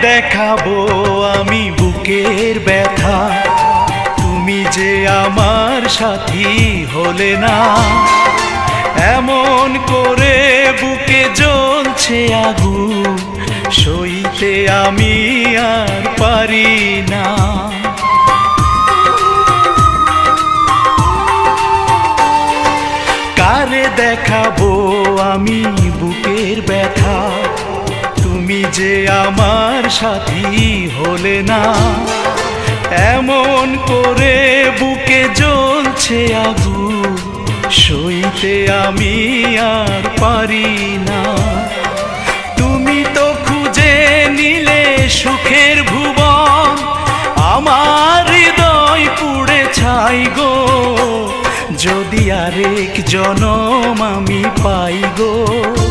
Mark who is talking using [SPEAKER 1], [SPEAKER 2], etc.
[SPEAKER 1] দেখাবো আমি বুকের ব্যথা, তুমি যে আমার সাথী হলে না। এমন করে বুকে জ্বলছে আগুন, সইতে আমি আর পারি না। কারে দেখাবো আমি বুকের ব্যথা, তুমি যে আমার সাথী হলে না। এমন করে বুকে জ্বলছে আগুন, সইতে আমি আর পারি না। তুমি তো খুঁজে নিলে সুখের ভুবন, আমার হৃদয় পুড়ে ছাই গো। যদি আরেক জনম আমি পাই গো।